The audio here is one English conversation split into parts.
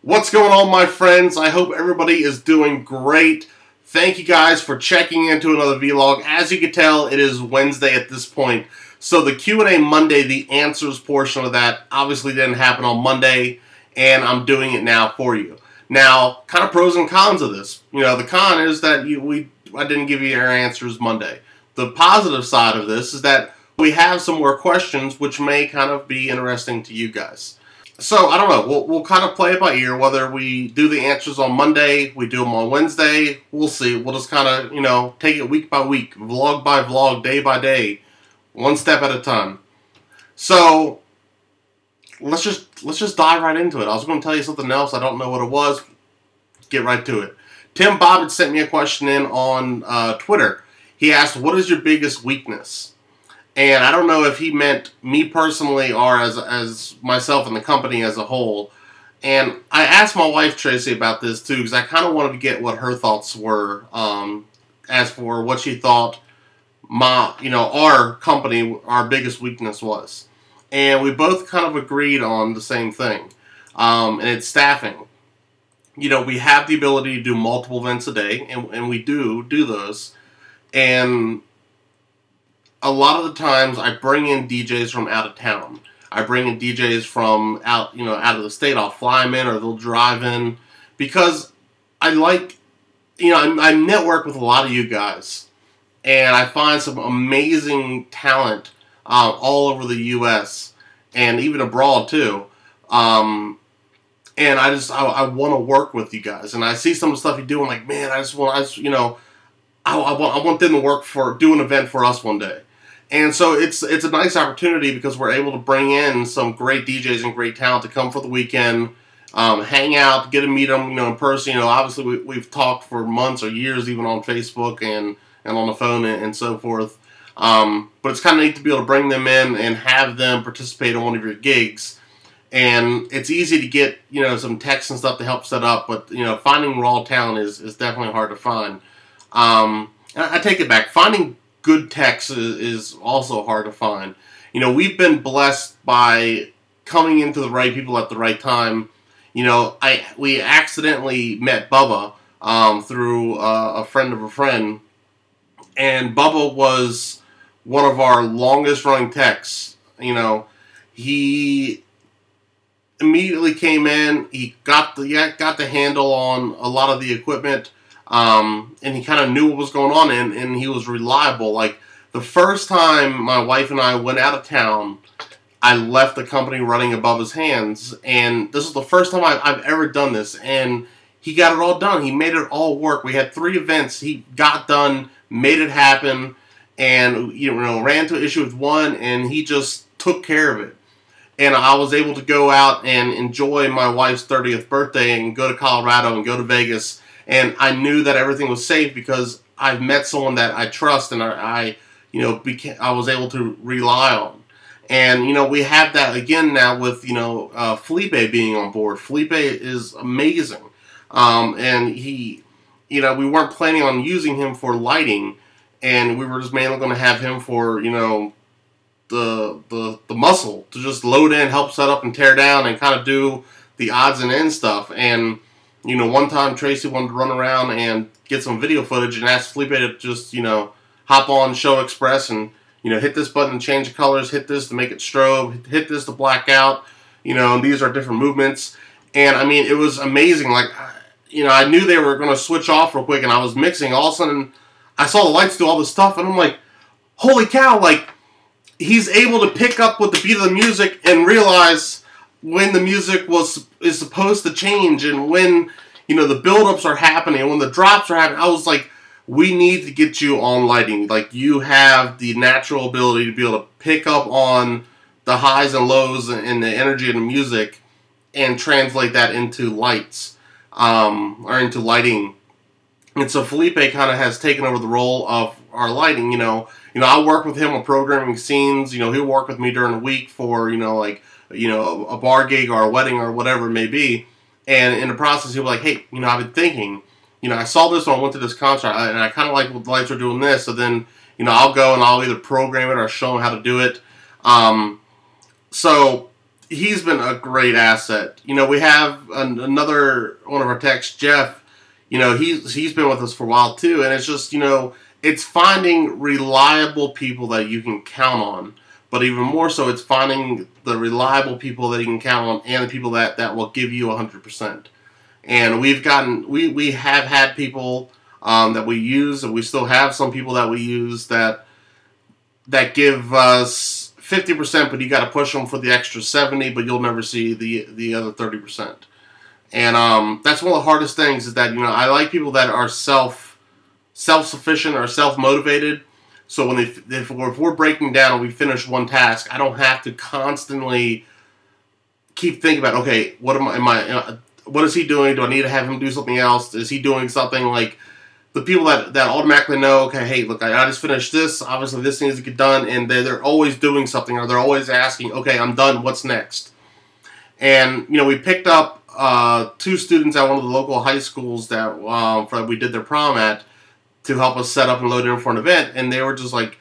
What's going on, my friends? I hope everybody is doing great. Thank you guys for checking into another vlog. As you can tell, it is Wednesday at this point. So the Q&A Monday, the answers portion of that obviously didn't happen on Monday, and I'm doing it now for you. Now, kind of pros and cons of this. You know, the con is that I didn't give you your answers Monday. The positive side of this is that we have some more questions which may kind of be interesting to you guys. So, I don't know, we'll kind of play it by ear, whether we do the answers on Monday, we do them on Wednesday, we'll see. We'll just kind of, you know, take it week by week, vlog by vlog, day by day, one step at a time. So, let's just dive right into it. I was going to tell you something else, I don't know what it was, get right to it. Tim Bobbett sent me a question in on Twitter. He asked, what is your biggest weakness? And I don't know if he meant me personally or as myself and the company as a whole. And I asked my wife, Tracy, about this too, because I kind of wanted to get what her thoughts were as for what she thought our company, our biggest weakness was. And we both kind of agreed on the same thing. And it's staffing. You know, we have the ability to do multiple events a day, and we do those. And a lot of the times I bring in DJs from out of town. I bring in DJs from out of the state. I'll fly them in or they'll drive in because I like, I network with a lot of you guys and I find some amazing talent all over the U.S. and even abroad too. And I want to work with you guys, and I see some of the stuff you do. I'm like, man, I want them to do an event for us one day. And so it's a nice opportunity because we're able to bring in some great DJs and great talent to come for the weekend, hang out, get to meet them, in person. Obviously we've talked for months or years, even on Facebook and on the phone and so forth. But it's kind of neat to be able to bring them in and have them participate in one of your gigs. And it's easy to get, some texts and stuff to help set up, but, finding raw talent is definitely hard to find. I take it back. Finding good techs is also hard to find. We've been blessed by coming into the right people at the right time. We accidentally met Bubba through a friend of a friend, and Bubba was one of our longest running techs. He immediately came in. He got the handle on a lot of the equipment. And he kind of knew what was going on, and he was reliable. Like, the first time my wife and I went out of town, I left the company running above his hands, and this is the first time I've ever done this, and he got it all done. He made it all work. We had 3 events. He got done, made it happen, and, ran into an issue with one, and he just took care of it. And I was able to go out and enjoy my wife's 30th birthday and go to Colorado and go to Vegas. And I knew that everything was safe because I've met someone that I trust and I was able to rely on. And, we have that again now with, Felipe being on board. Felipe is amazing. And he, we weren't planning on using him for lighting, and we were just mainly going to have him for, the muscle to just load in, help set up and tear down and kind of do the odds and ends stuff. And one time Tracy wanted to run around and get some video footage and asked Felipe to just, hop on Show Express and, hit this button to change the colors, hit this to make it strobe, hit this to black out, and these are different movements. And, I mean, it was amazing. Like, I knew they were going to switch off real quick, and I was mixing. All of a sudden, I saw the lights do all this stuff, and I'm like, holy cow, like, he's able to pick up with the beat of the music and realize when the music is supposed to change, and when the build-ups are happening, and when the drops are happening. I was like, we need to get you on lighting. Like, you have the natural ability to be able to pick up on the highs and lows and the energy of the music and translate that into lights or into lighting. And so Felipe kind of has taken over the role of our lighting. I work with him on programming scenes. He'll work with me during the week for a bar gig or a wedding or whatever it may be. And in the process, he'll be like, hey, I've been thinking, I saw this when I went to this concert, and I kind of like what the lights are doing this. So then, I'll go and I'll either program it or show him how to do it. So he's been a great asset. You know, we have another one of our techs, Jeff. You know, he's been with us for a while too, and it's just, you know, it's finding reliable people that you can count on. But even more so, it's finding the reliable people that you can count on, and the people that will give you 100%. And we have had people that we use, and we still have some people that we use that give us 50%, but you got to push them for the extra 70, but you'll never see the other 30%. And that's one of the hardest things, is that, you know, I like people that are self-sufficient or self-motivated. So when if we're breaking down and we finish one task, I don't have to constantly keep thinking about, okay, what what is he doing? Do I need to have him do something else? Is he doing something? Like, the people that automatically know, okay, hey, look, I just finished this. Obviously, this needs to get done, and they're always doing something, or they're always asking, okay, I'm done. What's next? And you know, we picked up 2 students at one of the local high schools that we did their prom at, to help us set up and load in for an event, and they were just like,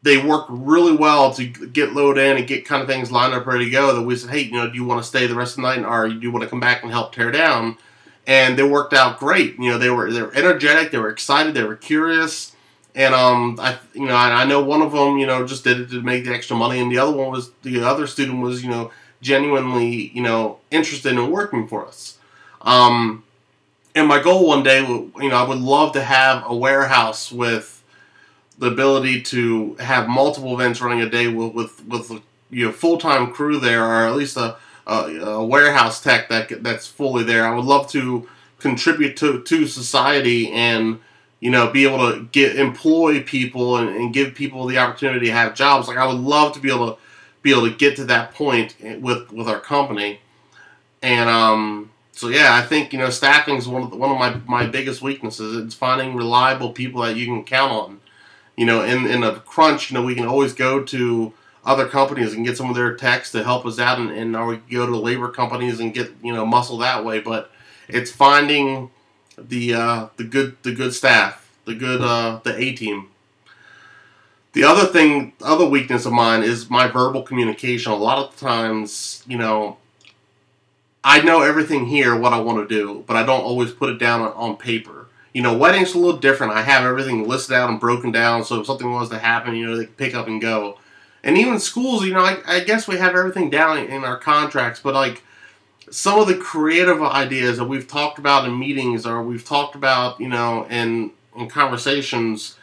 they worked really well to get loaded in and get kind of things lined up ready to go, that we said, hey, you know, do you want to stay the rest of the night, or do you want to come back and help tear down? And they worked out great. You know, they were energetic, they were excited, they were curious, and I know one of them, you know, just did it to make the extra money, and the other student was, you know, genuinely, you know, interested in working for us. And my goal one day, you know, I would love to have a warehouse with the ability to have multiple events running a day with you know, full-time crew there, or at least a warehouse tech that's fully there. I would love to contribute to society, and, you know, be able to employ people and give people the opportunity to have jobs. Like, I would love to be able to get to that point with our company. And so yeah, I think, you know, staffing is one of my biggest weaknesses. It's finding reliable people that you can count on. You know, in a crunch, you know, we can always go to other companies and get some of their techs to help us out, or we go to labor companies and get, you know, muscle that way. But it's finding the good staff, the A team. The other weakness of mine is my verbal communication. A lot of the times, you know, I know everything here, what I want to do, but I don't always put it down on paper. You know, weddings are a little different. I have everything listed out and broken down, so if something was to happen, you know, they can pick up and go. And even schools, you know, I guess we have everything down in our contracts, but like, some of the creative ideas that we've talked about in meetings, or we've talked about, you know, in conversations,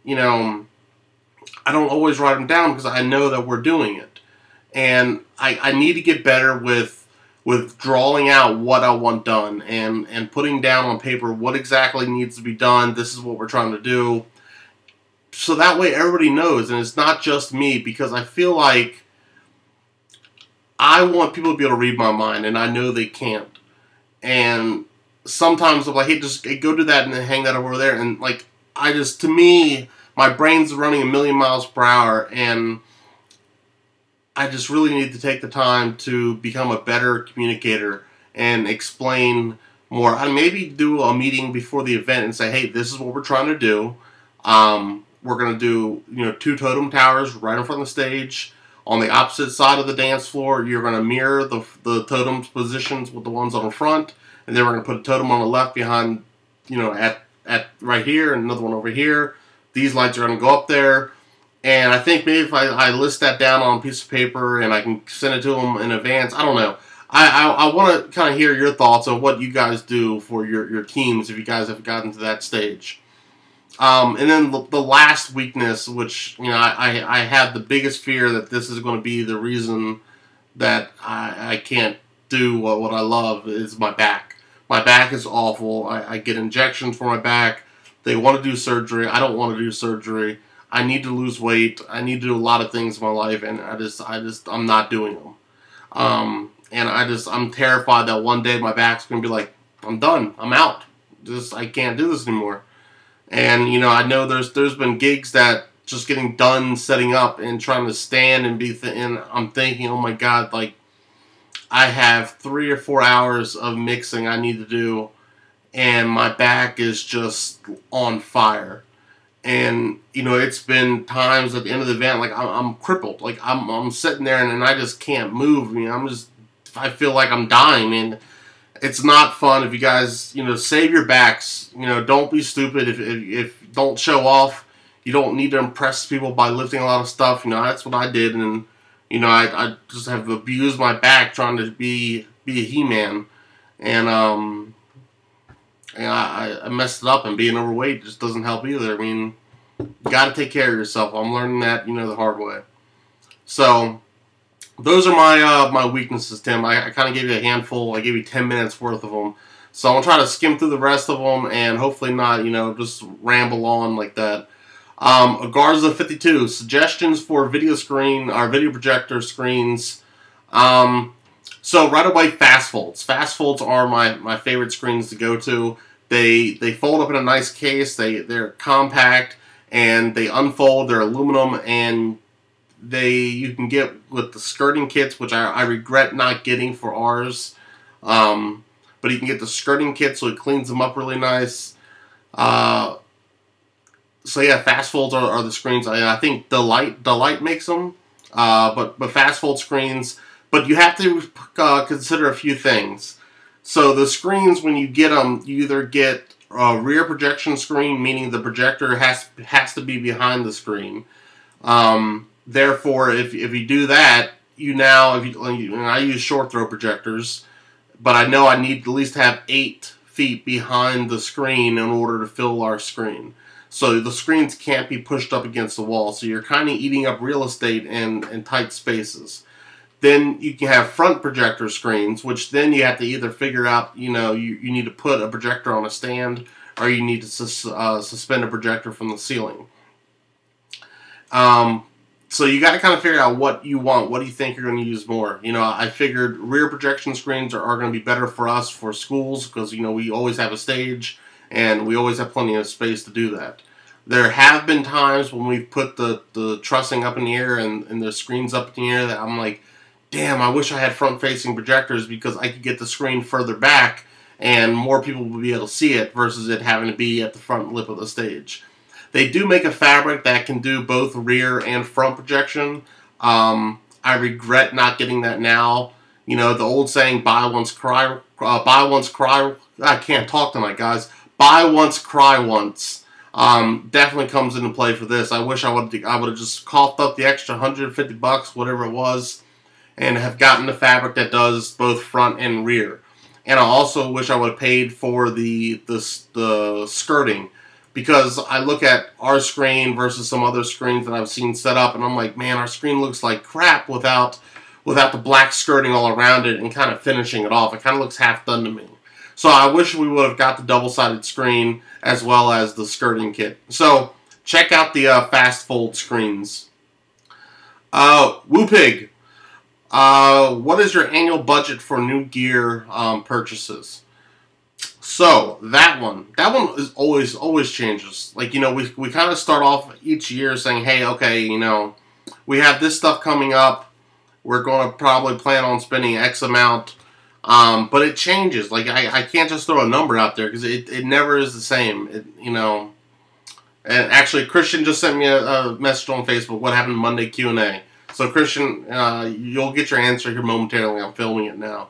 you know, I don't always write them down because I know that we're doing it. And I need to get better with drawing out what I want done, and putting down on paper what exactly needs to be done. This is what we're trying to do. So that way everybody knows, and it's not just me, because I feel like I want people to be able to read my mind, and I know they can't. And sometimes I'm like, hey, just go do that and then hang that over there. And like, to me, my brain's running a million miles per hour, and I just really need to take the time to become a better communicator and explain more. I maybe do a meeting before the event and say, hey, this is what we're trying to do. We're going to do, you know, 2 totem towers right in front of the stage. On the opposite side of the dance floor, you're going to mirror the totem's positions with the ones on the front. And then we're going to put a totem on the left behind, you know, at right here, and another one over here. These lights are going to go up there. And I think maybe if I list that down on a piece of paper and I can send it to them in advance, I don't know. I want to kind of hear your thoughts on what you guys do for your teams, if you guys have gotten to that stage. And then the last weakness, which, you know, I have the biggest fear that this is going to be the reason that I can't do what I love, is my back. My back is awful. I get injections for my back. They want to do surgery. I don't want to do surgery. I need to lose weight. I need to do a lot of things in my life, and I'm not doing them. And I'm terrified that one day my back's going to be like, I'm done. I'm out. I can't do this anymore. And, you know, I know there's been gigs that just getting done setting up and trying to stand and and I'm thinking, oh my God, like, I have 3 or 4 hours of mixing I need to do, and my back is just on fire. And, you know, it's been times at the end of the event, like, I'm crippled. Like, I'm sitting there and I just can't move. I mean, I feel like I'm dying, and it's not fun. If you guys, you know, save your backs. You know, don't be stupid. If don't show off. You don't need to impress people by lifting a lot of stuff. You know, that's what I did, and, you know, I just have abused my back trying to be a He-Man. And, I messed it up, and being overweight just doesn't help either. I mean, you got to take care of yourself. I'm learning that, you know, the hard way. So, those are my weaknesses, Tim. I kind of gave you a handful. I gave you 10 minutes worth of them. So, I'm going to try to skim through the rest of them and hopefully not, you know, just ramble on like that. Garza 52, suggestions for video screen, or video projector screens. So right away, fast folds. Fast folds are my favorite screens to go to. They fold up in a nice case. They're compact, and they unfold. They're aluminum, and you can get with the skirting kits, which I regret not getting for ours. But you can get the skirting kit, so it cleans them up really nice. So yeah, fast folds are the screens. I think Delight makes them, but fast fold screens. But you have to consider a few things. So the screens, when you get them, you either get a rear projection screen, meaning the projector has to be behind the screen. Therefore, if you do that, I use short throw projectors, but I know I need to at least have 8 feet behind the screen in order to fill our screen. So the screens can't be pushed up against the wall. So you're kind of eating up real estate in tight spaces. Then you can have front projector screens, which then you have to either figure out, you know, you need to put a projector on a stand, or you need to suspend a projector from the ceiling. So you got to kind of figure out what you want. What do you think you're going to use more? You know, I figured rear projection screens are going to be better for us for schools because, you know, we always have a stage and we always have plenty of space to do that. There have been times when we've put the trussing up in the air and the screens up in the air that I'm like, damn, I wish I had front-facing projectors because I could get the screen further back and more people would be able to see it versus it having to be at the front lip of the stage. They do make a fabric that can do both rear and front projection. I regret not getting that now. You know, the old saying, buy once, cry, I can't talk tonight, guys. Buy once, cry once. Definitely comes into play for this. I wish I would have just coughed up the extra $150, whatever it was, and have gotten the fabric that does both front and rear. And I also wish I would have paid for the skirting, because I look at our screen versus some other screens that I've seen set up, and I'm like, man, our screen looks like crap without the black skirting all around it and kind of finishing it off. It kind of looks half done to me. So I wish we would have got the double-sided screen as well as the skirting kit. So check out the fast fold screens. WooPig. What is your annual budget for new gear purchases? So that one is always changes. Like, you know, we kind of start off each year saying, hey, okay, you know, we have this stuff coming up. We're going to probably plan on spending X amount. But it changes. Like, I can't just throw a number out there because it never is the same. You know. And actually, Christian just sent me a message on Facebook. What happened Monday Q&A? So, Christian, you'll get your answer here momentarily. I'm filming it now.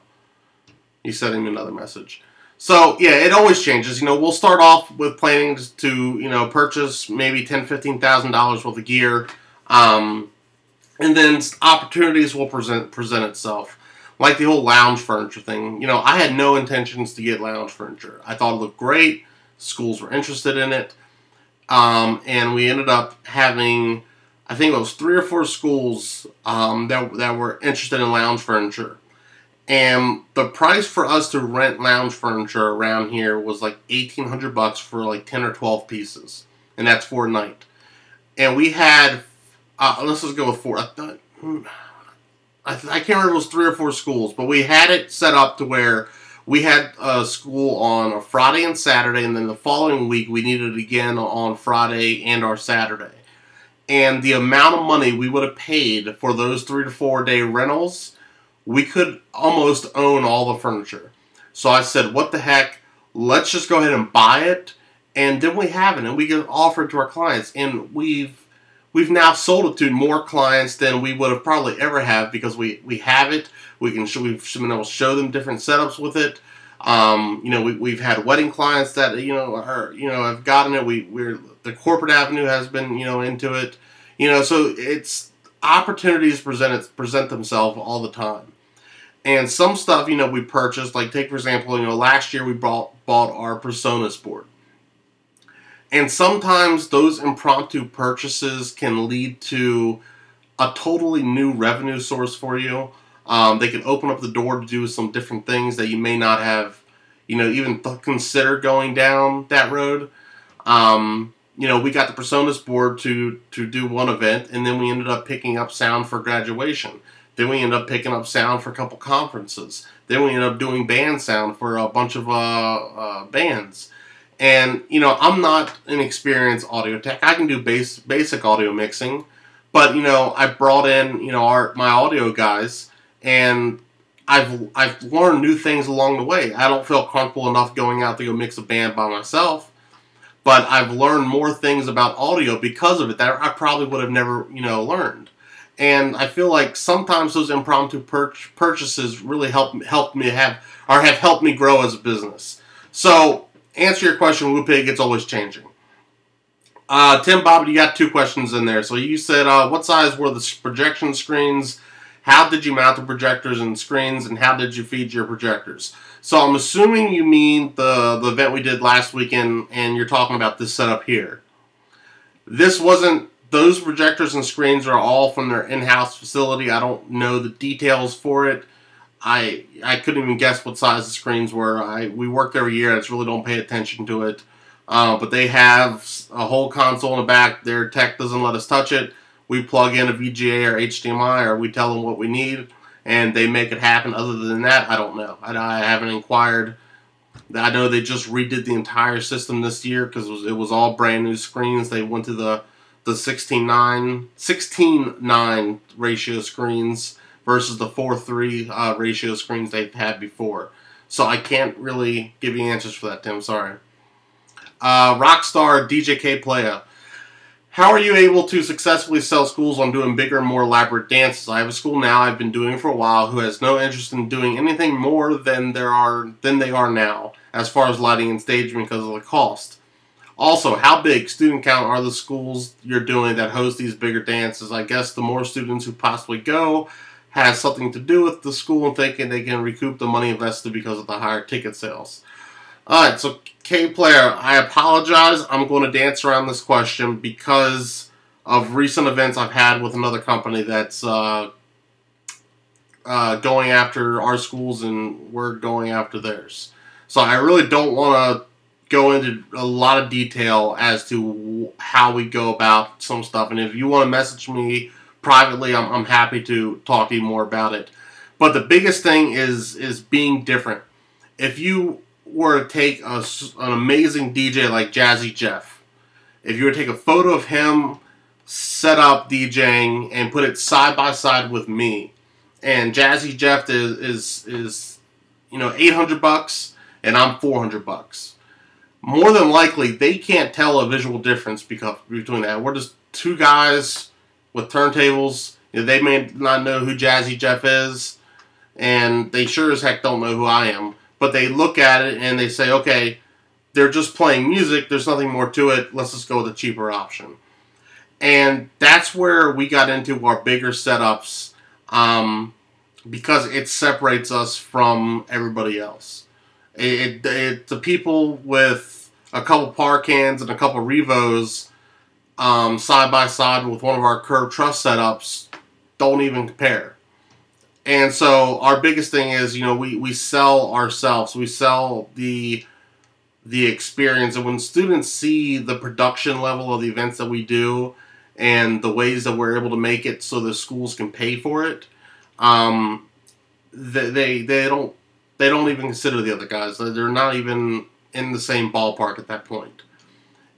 He sent him another message. So, yeah, it always changes. You know, we'll start off with planning to, you know, purchase maybe $10,000, $15,000 worth of gear. And then opportunities will present itself. Like the whole lounge furniture thing. You know, I had no intentions to get lounge furniture. I thought it looked great. Schools were interested in it. And we ended up having, I think it was 3 or 4 schools that were interested in lounge furniture. And the price for us to rent lounge furniture around here was like $1,800 for like 10 or 12 pieces. And that's for a night. And we had, let's just go with 4. I can't remember if it was 3 or 4 schools, but we had it set up to where we had a school on a Friday and Saturday, and then the following week we needed it again on Friday and our Saturday. And the amount of money we would have paid for those 3 to 4 day rentals, we could almost own all the furniture. So I said, what the heck, let's just go ahead and buy it and then we have it, and we can offer it to our clients, and we've now sold it to more clients than we would have probably ever have, because we have it. We've been able to show them different setups with it. You know, we've had wedding clients that have gotten it. We're the corporate avenue has been into it. So it's opportunities present themselves all the time. And some stuff we purchased, like take for example last year we bought our Personas board. And sometimes those impromptu purchases can lead to a totally new revenue source for you. They can open up the door to do some different things that you may not have, even considered going down that road. We got the Personas board to do one event, and then we ended up picking up sound for graduation. Then we ended up picking up sound for a couple conferences. Then we ended up doing band sound for a bunch of bands. And, I'm not an experienced audio tech. I can do basic audio mixing. But, I brought in, my audio guys, and I've learned new things along the way. I don't feel comfortable enough going out to go mix a band by myself. But I've learned more things about audio because of it that I probably would have never, learned. And I feel like sometimes those impromptu purchases really have helped me grow as a business. So, answer your question, Woo Pig, it's always changing. Tim Bob, you got 2 questions in there. So you said, what size were the projection screens? How did you mount the projectors and screens? And how did you feed your projectors? So I'm assuming you mean the event we did last weekend, and you're talking about this setup here. This wasn't, those projectors and screens are all from their in-house facility. I don't know the details for it. I couldn't even guess what size the screens were. We work there a year. I just really don't pay attention to it. But they have a whole console in the back. Their tech doesn't let us touch it. We plug in a VGA or HDMI, or we tell them what we need, and they make it happen. Other than that, I don't know. I haven't inquired. I know they just redid the entire system this year because it was all brand new screens. They went to the 16:9 ratio screens versus the 4:3 ratio screens they've had before. So I can't really give you answers for that, Tim. Sorry. Rockstar DJK&A. How are you able to successfully sell schools on doing bigger and more elaborate dances? I have a school now I've been doing for a while who has no interest in doing anything more than they are now as far as lighting and staging because of the cost. Also, how big student count are the schools you're doing that host these bigger dances? I guess the more students who possibly go has something to do with the school and thinking they can recoup the money invested because of the higher ticket sales. Alright, so K-Player, I apologize. I'm going to dance around this question because of recent events I've had with another company that's going after our schools and we're going after theirs. So I really don't want to go into a lot of detail as to how we go about some stuff. And if you want to message me privately, I'm happy to talk to you more about it. But the biggest thing is being different. If you were to take an amazing DJ like Jazzy Jeff, if you were to take a photo of him set up DJing and put it side by side with me, and Jazzy Jeff is $800 and I'm $400, more than likely they can't tell a visual difference between that. We're just 2 guys with turntables. They may not know who Jazzy Jeff is, and they sure as heck don't know who I am. But they look at it and they say, okay, they're just playing music. There's nothing more to it. Let's just go with a cheaper option. And that's where we got into our bigger setups because it separates us from everybody else. The people with a couple par cans and a couple Revos side by side with one of our curved truss setups don't even compare. And so our biggest thing is, we sell ourselves. We sell the experience. And when students see the production level of the events that we do and the ways that we're able to make it so the schools can pay for it, they don't even consider the other guys. They're not even in the same ballpark at that point.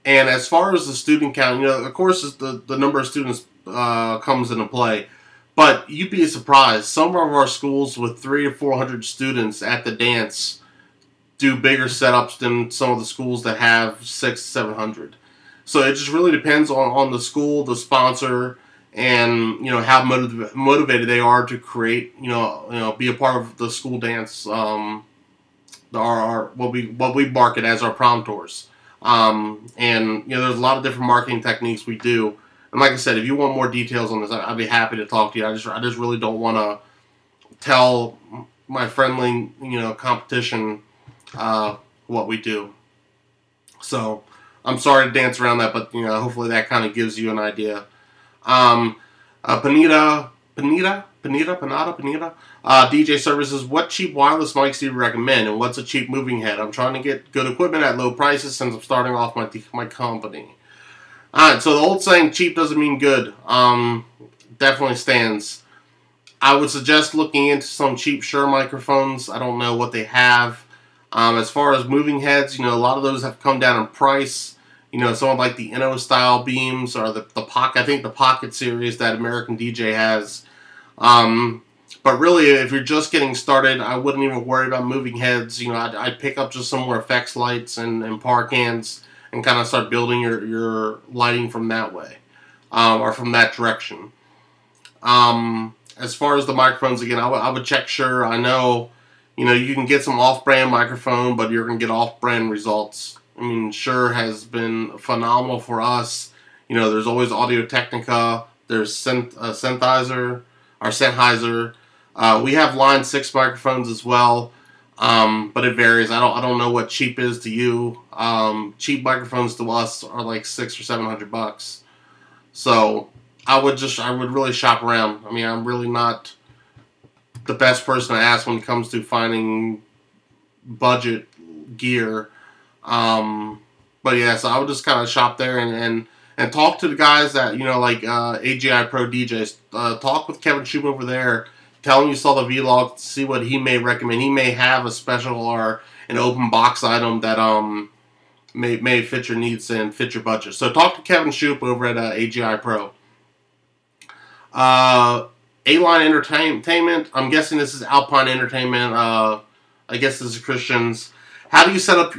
And as far as the student count, of course the number of students comes into play. But you'd be surprised. Some of our schools with 300 or 400 students at the dance do bigger setups than some of the schools that have 600-700. So it just really depends on the school, the sponsor, and how motivated they are to create, be a part of the school dance. What we market as our prom tours. And there's a lot of different marketing techniques we do. And like I said, if you want more details on this, I'd be happy to talk to you. I just really don't want to tell my friendly competition what we do. So I'm sorry to dance around that, but hopefully that kind of gives you an idea. Panita. DJ Services, what cheap wireless mics do you recommend, and what's a cheap moving head? I'm trying to get good equipment at low prices since I'm starting off my company. Alright, so the old saying, cheap doesn't mean good, definitely stands. I would suggest looking into some cheap Shure microphones. I don't know what they have. As far as moving heads, a lot of those have come down in price. Some of like the Inno style beams or the Pocket, I think the Pocket series that American DJ has. But really, if you're just getting started, I wouldn't even worry about moving heads. I'd pick up just some more effects lights and par cans and kind of start building your lighting from that way, or from that direction. As far as the microphones, again, I would check Shure. I know, you can get some off-brand microphone, but you're going to get off-brand results. I mean, Shure has been phenomenal for us. There's always Audio-Technica. There's Sennheiser. We have Line 6 microphones as well, but it varies. I don't know what cheap is to you. Cheap microphones to us are like $600 or $700. So I would really shop around. I mean, I'm really not the best person to ask when it comes to finding budget gear. But yeah, so I would just kind of shop there and talk to the guys that, like AGI Pro DJs. Talk with Kevin Shoup over there. Tell him you saw the vlog, see what he may recommend. He may have a special or an open box item that may fit your needs and fit your budget. So talk to Kevin Shoup over at AGI Pro. A-Line Entertainment. I'm guessing this is Alpine Entertainment. I guess this is Christians. How do you set up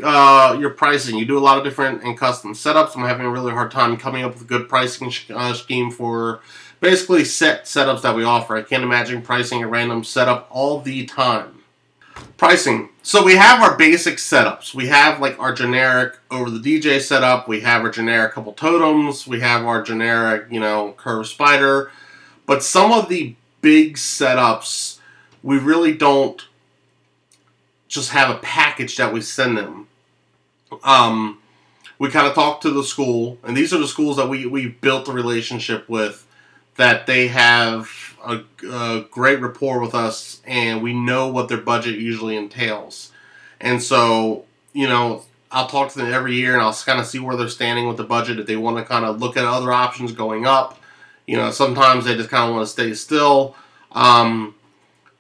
your pricing? You do a lot of different and custom setups. I'm having a really hard time coming up with a good pricing scheme for basically setups that we offer. I can't imagine pricing a random setup all the time. Pricing. So we have our basic setups. We have like our generic over the DJ setup. We have our generic couple totems. We have our generic, curved spider. But some of the big setups, we really don't just have a package that we send them. We kind of talk to the school, and these are the schools that we've built a relationship with, that they have a great rapport with us, and we know what their budget usually entails. And so, I'll talk to them every year, and I'll kind of see where they're standing with the budget, if they want to kind of look at other options going up. Sometimes they just kind of want to stay still.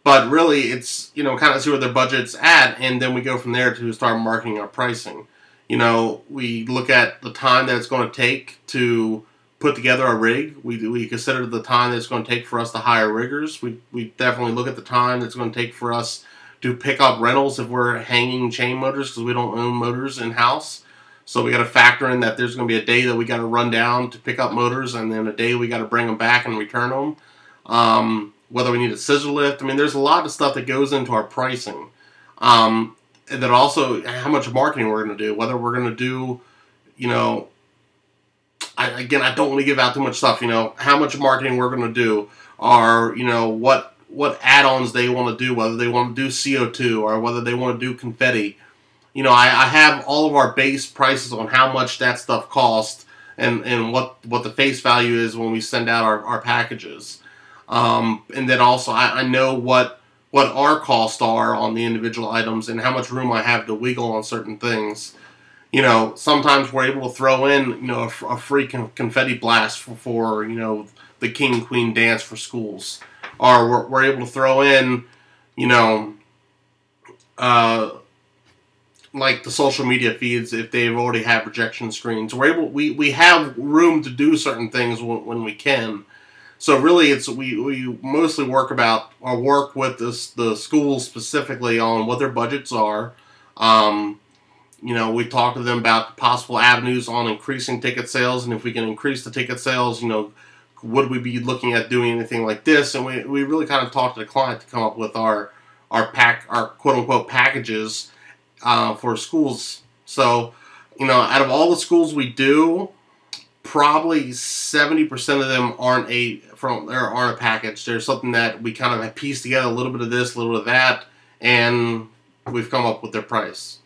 But really, it's, kind of see where their budget's at, and then we go from there to start marketing our pricing. We look at the time that it's going to take to put together a rig. We consider the time that it's going to take for us to hire riggers. We definitely look at the time that's going to take for us to pick up rentals if we're hanging chain motors, because we don't own motors in-house. So we got to factor in that there's going to be a day that we got to run down to pick up motors, and then a day we got to bring them back and return them. Whether we need a scissor lift. I mean, there's a lot of stuff that goes into our pricing. And then also how much marketing we're going to do. Whether we're going to do, I don't want to give out too much stuff, how much marketing we're going to do, or, what add-ons they want to do, whether they want to do CO2 or whether they want to do confetti. I have all of our base prices on how much that stuff costs and what the face value is when we send out our packages. And then also I know what our costs are on the individual items and how much room I have to wiggle on certain things. Sometimes we're able to throw in, a free confetti blast for the King and Queen dance for schools. Or we're able to throw in, like the social media feeds if they've already have projection screens. We have room to do certain things when we can. So really, we mostly work with the schools specifically on what their budgets are, You know, we talked to them about possible avenues on increasing ticket sales, and if we can increase the ticket sales, you know, would we be looking at doing anything like this? And we really kind of talked to the client to come up with our quote unquote packages for schools. So, you know, out of all the schools we do, probably 70% of them aren't a package. There's something that we kind of have pieced together, a little bit of this, a little bit of that, and we've come up with their price.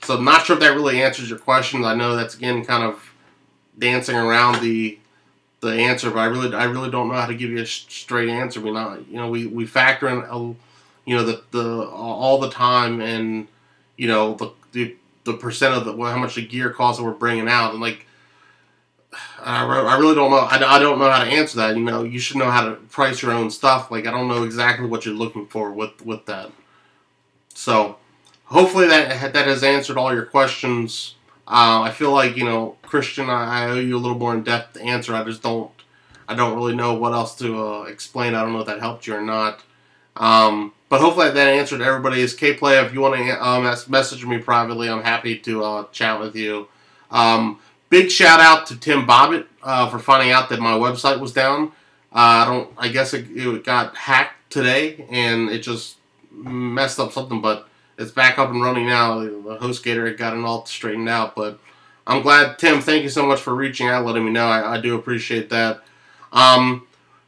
So I'm not sure if that really answers your question. I know that's, again, kind of dancing around the answer, but I really don't know how to give you a straight answer. You know, we factor in you know, all the time, and you know, the percent of how much the gear costs that we're bringing out, and like I really don't know. I don't know how to answer that. You know, you should know how to price your own stuff. Like, I don't know exactly what you're looking for with that. So hopefully that has answered all your questions. I feel like, you know, Christian, I owe you a little more in-depth answer. I don't really know what else to explain. I don't know if that helped you or not. But hopefully that answered everybody's K-Play. If you want to message me privately, I'm happy to chat with you. Big shout out to Tim Bobbitt for finding out that my website was down. I guess it got hacked today, and it just messed up something, but it's back up and running now. The HostGator had gotten all straightened out, but I'm glad. Tim, thank you so much for reaching out, letting me know. I do appreciate that.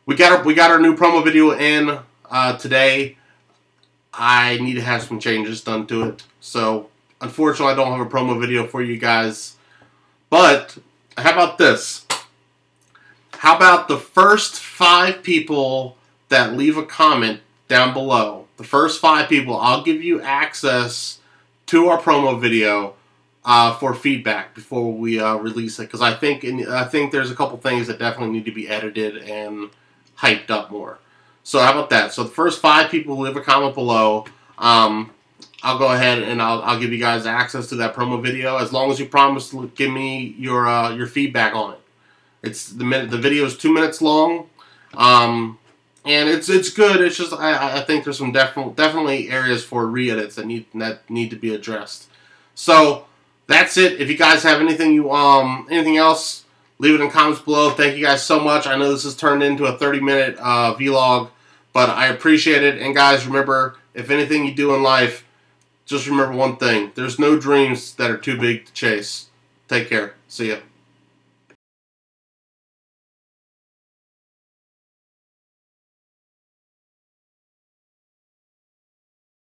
We got our new promo video in today. I need to have some changes done to it, so unfortunately I don't have a promo video for you guys. But how about this? How about the first 5 people that leave a comment down below? The first 5 people, I'll give you access to our promo video for feedback before we release it, because I think there's a couple things that definitely need to be edited and hyped up more. So how about that? So the first 5 people who leave a comment below, I'll go ahead and I'll give you guys access to that promo video, as long as you promise to give me your feedback on it. The video is 2 minutes long, and it's good. It's just I think there's some definitely areas for re-edits that need to be addressed. So that's it. If you guys have anything else, leave it in comments below. Thank you guys so much. I know this has turned into a 30-minute vlog, but I appreciate it. And guys, remember, if anything you do in life, just remember one thing: there's no dreams that are too big to chase. Take care. See ya.